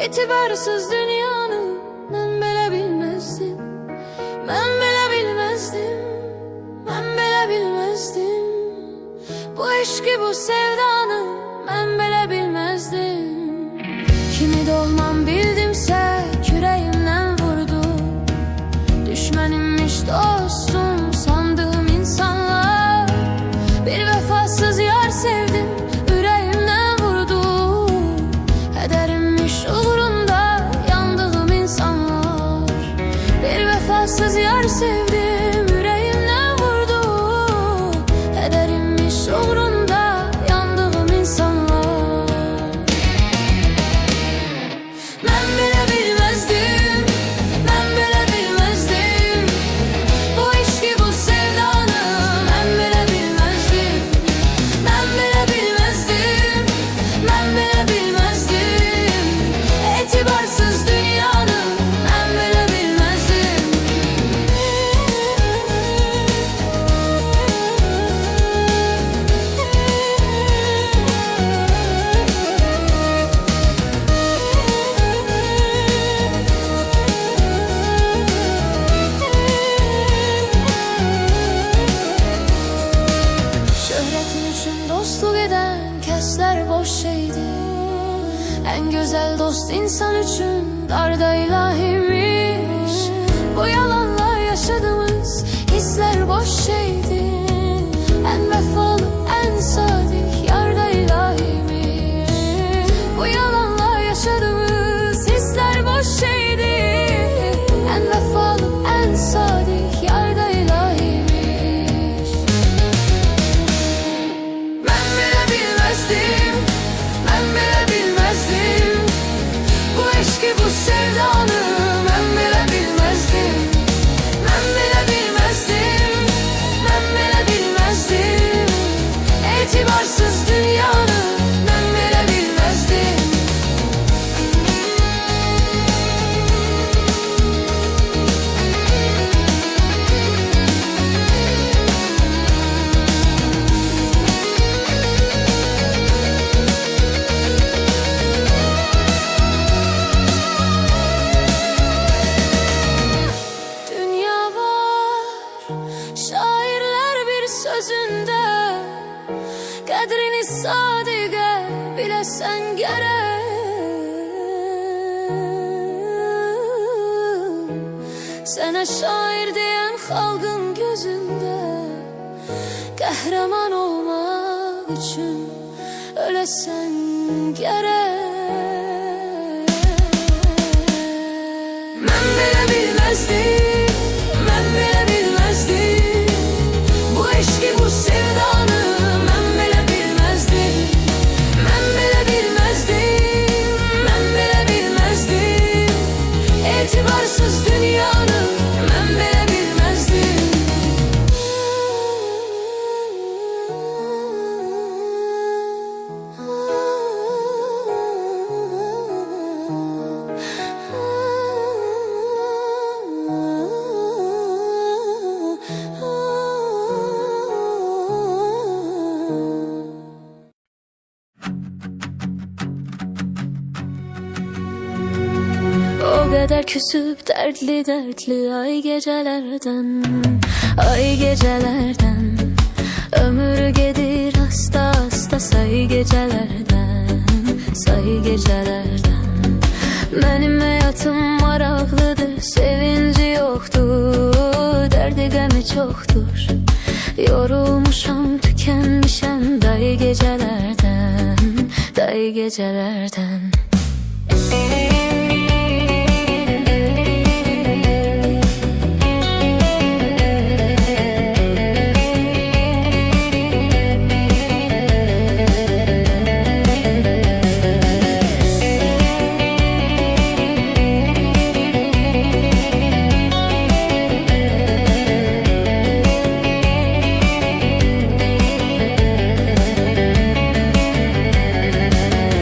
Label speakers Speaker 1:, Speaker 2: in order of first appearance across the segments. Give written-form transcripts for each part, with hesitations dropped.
Speaker 1: Etibarsız dünyanı ben belə bilmezdim. Ben belə bilmezdim. Ben belə bilmezdim. Bu eşki, bu sevdanı ben belə bilmezdim. Kimi doğmam bildimse küreğimden vurdu. Düşmanımmış dostum sandığım insanlar. Bir vefasız yar sevdim, yüreğimden vurdu. Kaderimmiş uğrunda yandığım insanlar. Bir vefasız yar sevdim, yüreğimden vurdu. Kaderimmiş uğrunda yandığım insanlar. Ben bile bilmezdim, ben bile bilmezdim. Bu eşki, bu sevdanı ben bile bilmezdim. Ben bile bilmezdim, ben bile bilmezdim. Etibarsız dünyanı ben bile bilmezdim. Şöhretin için dostluk eden kesler boş şeydi. En güzel dost insan için darda ilahiymiş. Bu yalanla yaşadığımız hisler boş şeydi. En vefalı, en sadık yarda ilahiymiş. Bu yalanla yaşadığımız hisler boş şeydi. En vefalı, en sadık yarda ilahiymiş. Ben bile bilmezdim, ben bile bilmezdim. Bu eşki, bu sevdanı ben bile bilmezdim. Ben bile bilmezdim, ben bile bilmezdim. Etibarsız dünyanı ben bile bilmezdim. Dünya var, şairler bir sözünde. Kadrini sadığa bilesen gerek. Sana şair diyen halkın gözünde. Kahraman olmak için ölesen gerek. Ben bile bilmezdim, ben bile bilmezdim. Bu eşki, bu sevdanı ben bile bilmezdim. Ben bile bilmezdim, ben bile bilmezdim. Etibarsız dünyanı ben bile bilmezdim. O kadar küsüp dertli dertli ay gecelerden, ay gecelerden. Ömür gedir hasta hasta say gecelerden, say gecelerden. Benim hayatım maraklıdır, sevinci yoktur, derdi gemi çoktur. Yorulmuşam, tükenmişem day gecelerden, day gecelerden.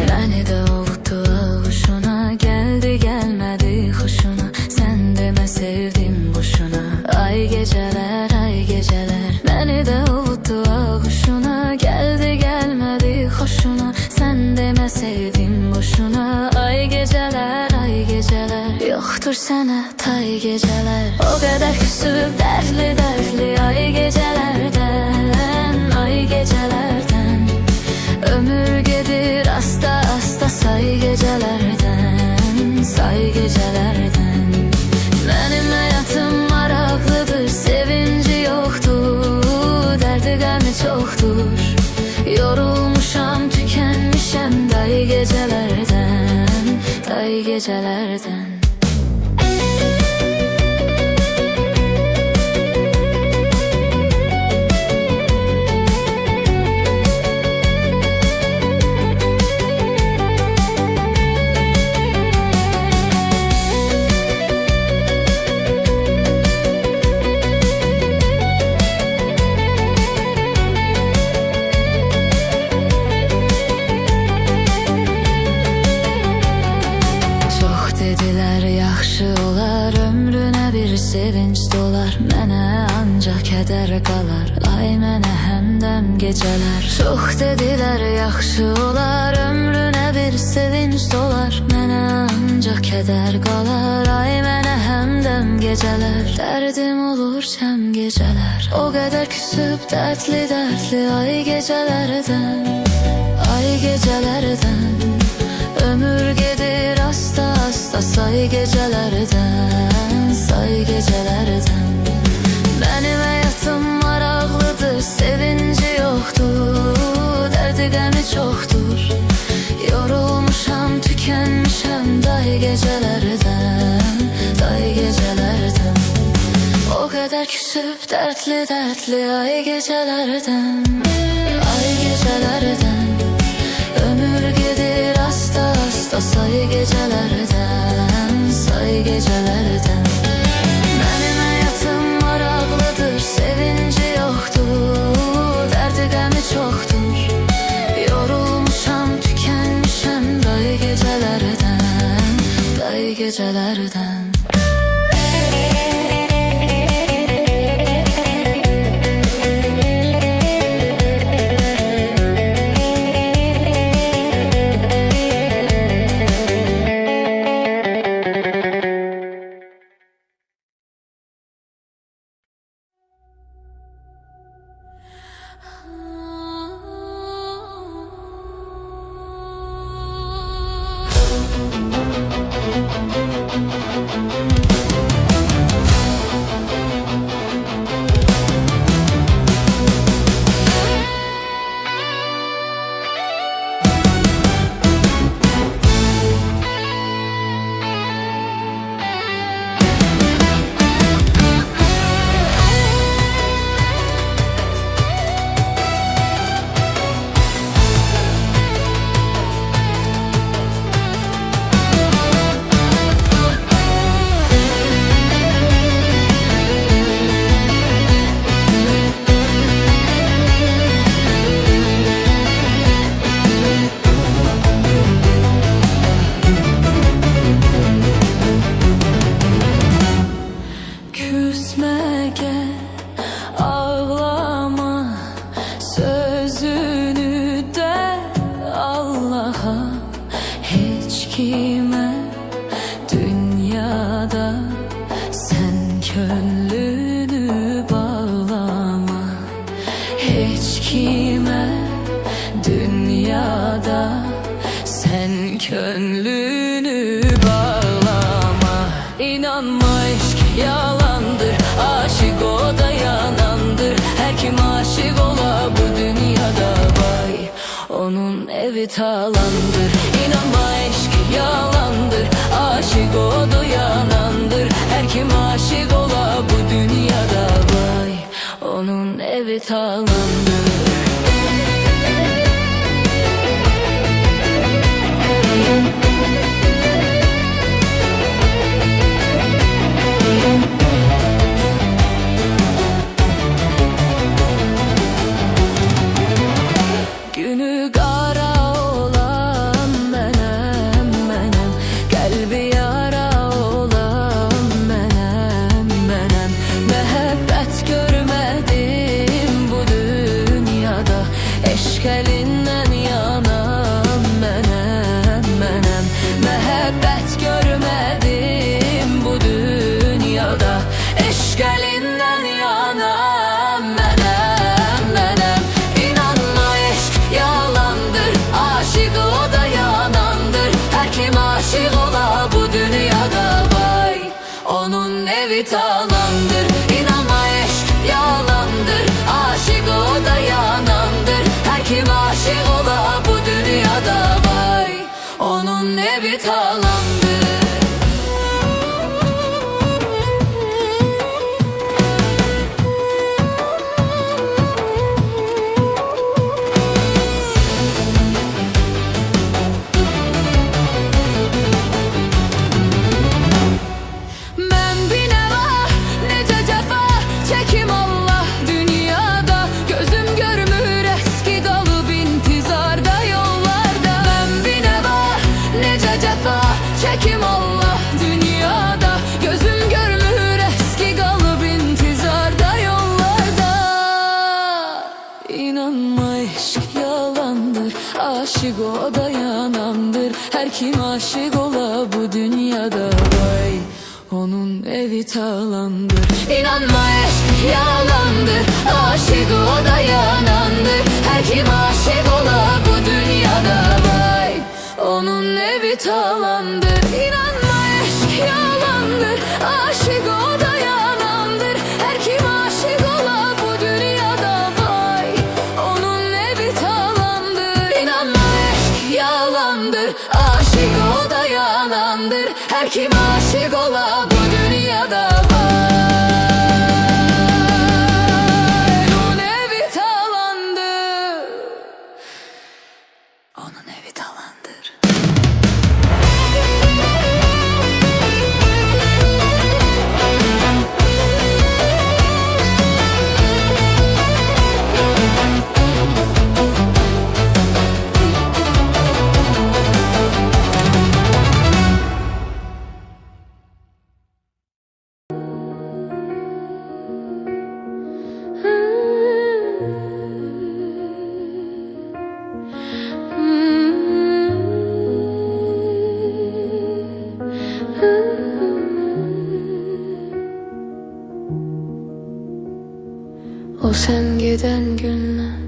Speaker 1: Beni de avuttu sənə tay gecələr. O qədər küsüb dərdli dərdli ay gecələrdən, ay gecələrdən. Ömür gedir asta asta say gecələrdən, say gecələrdən. Mənim həyatım maraqlıdır, sevinci yoxdur, dərdi qəmi çoxdur. Yorulmuşam, tükənmişəm day gecələrdən, day gecələrdən. Yaxşı olar, ömrünə bir sevinç dolar. Mənə ancaq kədər qalar, ay mənə həmdəm gecələr. Çox dedilər, yaxşı olar, ömrünə bir sevinç dolar. Mənə ancaq kədər qalar, ay mənə həmdəm gecələr. Dərdim olur cəm gecələr, o qədər küsüb dərdli dərdli ay gecələrdən, ay gecələrdən. Ömür gedir asta asta say gecələrdən, say gecələrdən. Mənim həyatım maraqlıdır, sevinci yoxdur, dərdi qəmi çoxdur. Yorulmuşam, tükənmişəm day gecələrdən, day gecələrdən. O qədər küsüb dərdli dərdli ay gecələrdən, ay gecələrdən. Ömür gedir asta asta say gecələrdən, say gecələrdən. Mənim həyatım maraqlıdır, sevinci yoxdur, dərdi qəmi çoxdur. Yorulmuşam, tükənmişəm day gecələrdən, day gecələrdən.
Speaker 2: Gönlünü bağlama. İnanma aşk yalandır, aşık o da yanandır. Her kim aşık ola bu dünyada vay, onun evi talandır. İnanma aşk yalandır, aşık o da yanandır. Her kim aşık ola bu dünyada vay, onun evi talandır.
Speaker 1: Günü qara olan mənəm, mənəm. Qəlbi yara olan mənəm, mənəm. Məhəbbət görmədim bu dünyada.
Speaker 2: aşık ola bu dünyada vay. Onun evi talandır, inanma eşk yalandır. Aşık o da yanandır, her kim aşık ola bu dünyada vay. Onun evi talandır. Çekim Allah dünyada, gözüm görmür eski kalıp intizarda yollarda. İnanma eşk yalandır, aşık o da yanandır. Her kim aşık ola bu dünyada vay, onun evi talandır. İnanma eşk yalandır, aşık o da yanandır. Her kim aşık ola bu dünyada vay, onun evi talandır. İnanma eşk yalandır, aşık o da yanandır. Her kim aşık ola bu dünyada vay, onun evi talandır. İnanma eşk yalandır, aşık o da yanandır. Her kim aşık ola bu dünyada vay, onun evi talandır. Onun evi talandır. O sen giden gündən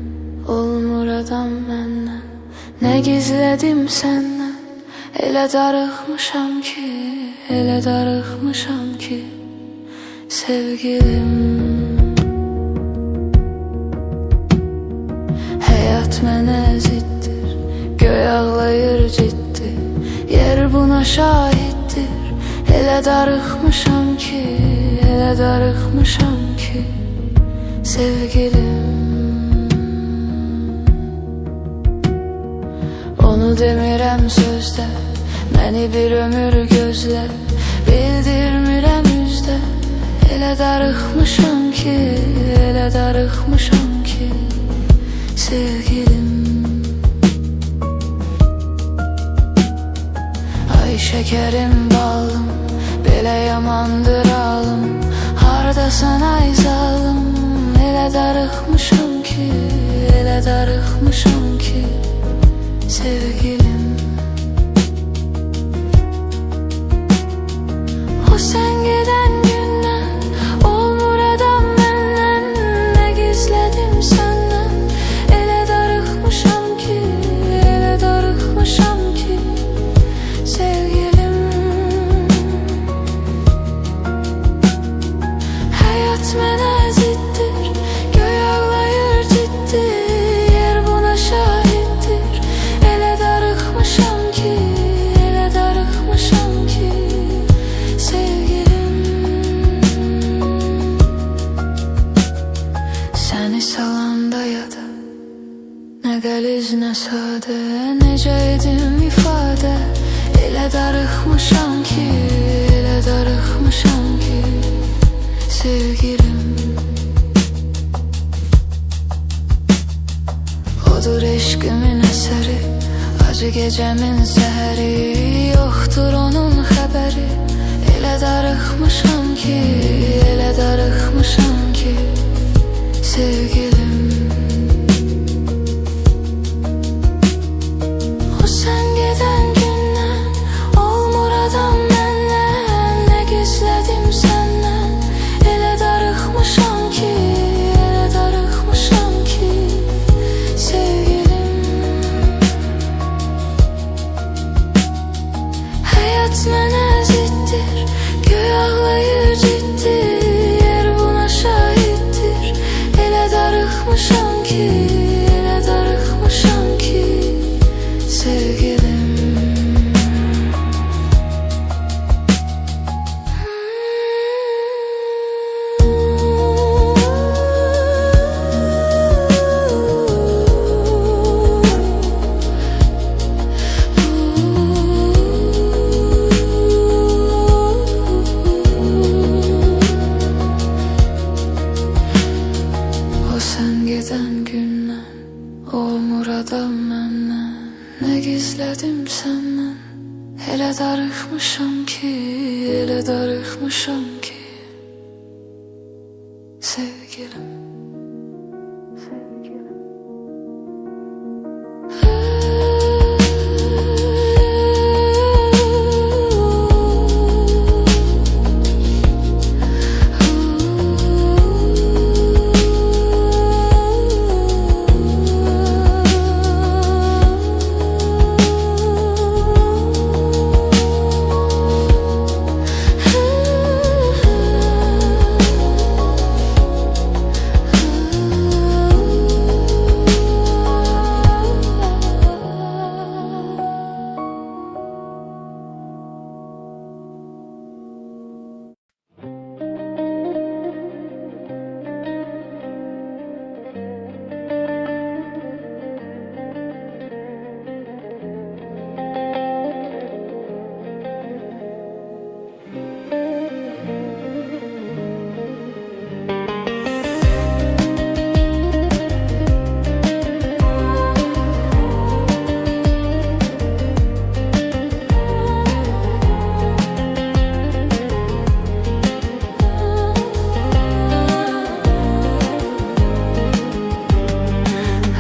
Speaker 2: olmur adam məndən. Ne gizledim senden, elə darıxmışam ki, elə darıxmışam ki sevgilim. Həyat mənə ziddir, göy ağlayır ciddi, yer buna şahiddir. Elə darıxmışam ki, elə darıxmışam ki sevgilim. Onu demirəm sözdə, məni bir ömür gözlə, bildirmirəm üzdə. Elə darıxmışam ki, elə darıxmışam ki sevgilim. Ay şekerim balım, belə yamandır alım. Hardasan ay zalım, elə darıxmışam ki, elə darıxmışam ki sevgilim. O sen giden gündən olmur adam məndən. Ne gizledim senden, elə darıxmışam ki, elə darıxmışam ki sevgilim. Hayat mənə ziddir, göy ağlayır ciddi, yer buna şahiddir. Elə darıxmışam ki, elə darıxmışam ki sevgilim. Səni salanda yada, nə qəliz nə sadə, necə edim ifadə. Elə darıxmışam ki, elə darıxmışam ki sevgilim. Odur eşqimin əsəri, acı gecəmin səhəri, yoxdur onun xəbəri. Elə darıxmışam ki, elə darıxmışam ki sevgilim. O sen giden gündən olmur adam məndən. Ne gizledim senden, elə darıxmışam ki, elə darıxmışam ki sevgilim. Həyat mənə ziddir, göy ağlayır ciddi, yer buna şahiddir. Elə darıxmışam ki, elə darıxmışam ki, sevgilim. O sen giden gündən olmur adam məndən. Nə gizlədim səndən, elə darıxmışam ki, elə darıxmışam ki, sevgilim. Sevgilim.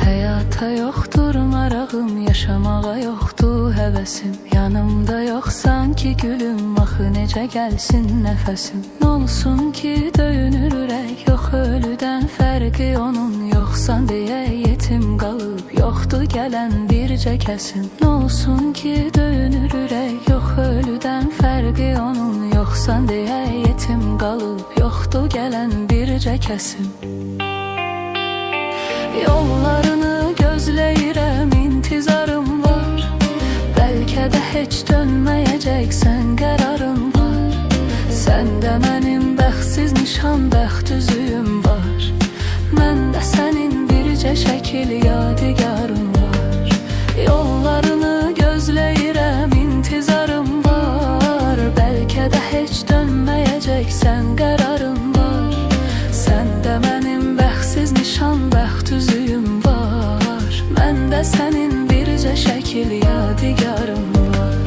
Speaker 2: Həyata yoxdur marağım, yaşamağa yoxdur həvəsim. Yanımda yoxsan ki gülüm, axı necə gəlsin nəfəsim. Nə olsun ki döyünür ürək, yox ölüdən fərqi onun. Yoxsan deyə yetim qalıb, yoxdur gələn bircə kəsim. Nə olsun ki döyünür ürək, yox ölüdən fərqi onun. Yoxsan deyə yetim qalıb, yoxdur gələn bircə kəsim. Yollarını gözləyirəm, intizarım var. Bəlkə də heç dönməyəcəksən, qərarım var. Səndə mənim bəxtsiz nişan, bəxt üzüyüm var. Məndə sənin bircə şəkil yadigarım var. Yollarını gözləyirəm, intizarım var. Bəlkə də heç dönməyəcəksən, qərarım var. Səndə mənim bəxtsiz nişan, bəxt üzüyüm var. Məndə sənin bircə şəkil yadigarım var.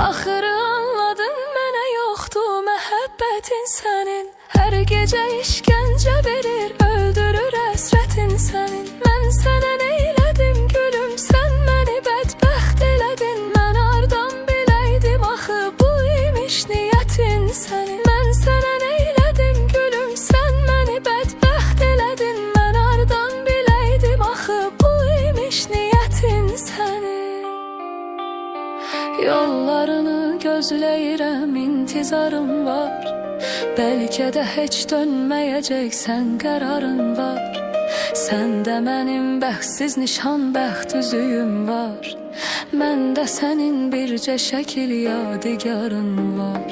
Speaker 2: Axırı anladın, mənə yoxdur məhəbbətin sənin. Hər gecə işgəncə verir, öldürür əsrətin sənin. Mən sənə neylədim gülüm, sən məni bədbəxt elədin. Mən hardan biləydim axı bu imiş niyyətin sənin. Mən sənə neylədim gülüm, sən məni bədbəxt elədin. Mən hardan biləydim axı bu imiş niyyətin sənin. Yollarını gözləyirəm, intizarım var. Bəlkə də heç dönməyəcəksən, qərarın var. Səndə mənim bəxtsiz nişan, bəxt üzüyüm var. Məndə sənin bircə şəkil yadigarın var.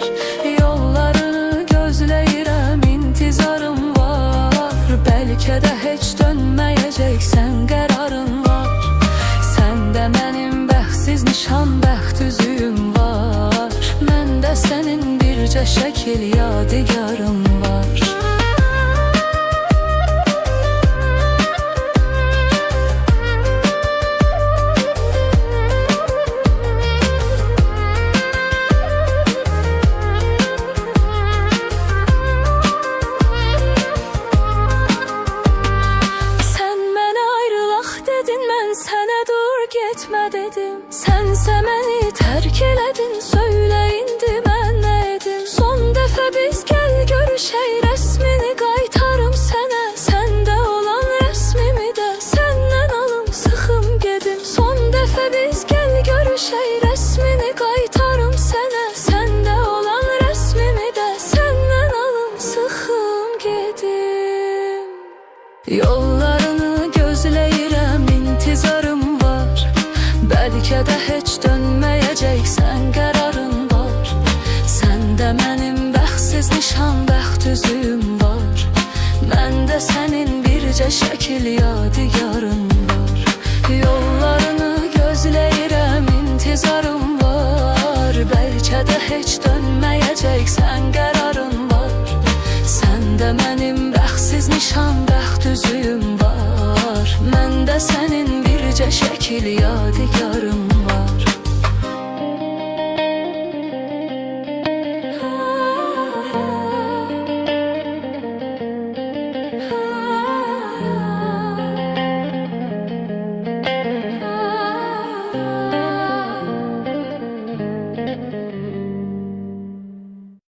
Speaker 2: Yollarını gözləyirəm, intizarım var. Bəlkə də heç dönməyəcəksən, qərarın var. Səndə mənim bəxtsiz nişan, bəxt üzüyüm var. Məndə sənin bircə şəkil yadigarım var. Sən mənə ayrılaq dedin, mən sənə dur getmə dedim. Sənsə məni tərk elədin, söylə indi mən nə edim? Son dəfə biz gəl görüşək, rəsmini qaytarım sənə. Səndə olan rəsmimi də səndən alım, sıxım gedim. Son dəfə biz gəl görüşək, rəsmini qaytarım sənə. Səndə olan rəsmimi də səndən alım, sıxım gedim. Yollarını gözləyirəm, intizarım var. Bəlkə də heç dönməyəcəksən, qərarın var. Səndə mənim bəxtsiz nişan, bəxt üzüyüm var. Məndə sənin bircə şəkil yadigarın var. Yollarını gözləyirəm, intizarım var. Bəlkə də heç dönməyəcəksən, qərarın var. Səndə mənim bəxtsiz nişan, bəxt üzüyüm var. Məndə sənin bircə şəkil yadigarım var.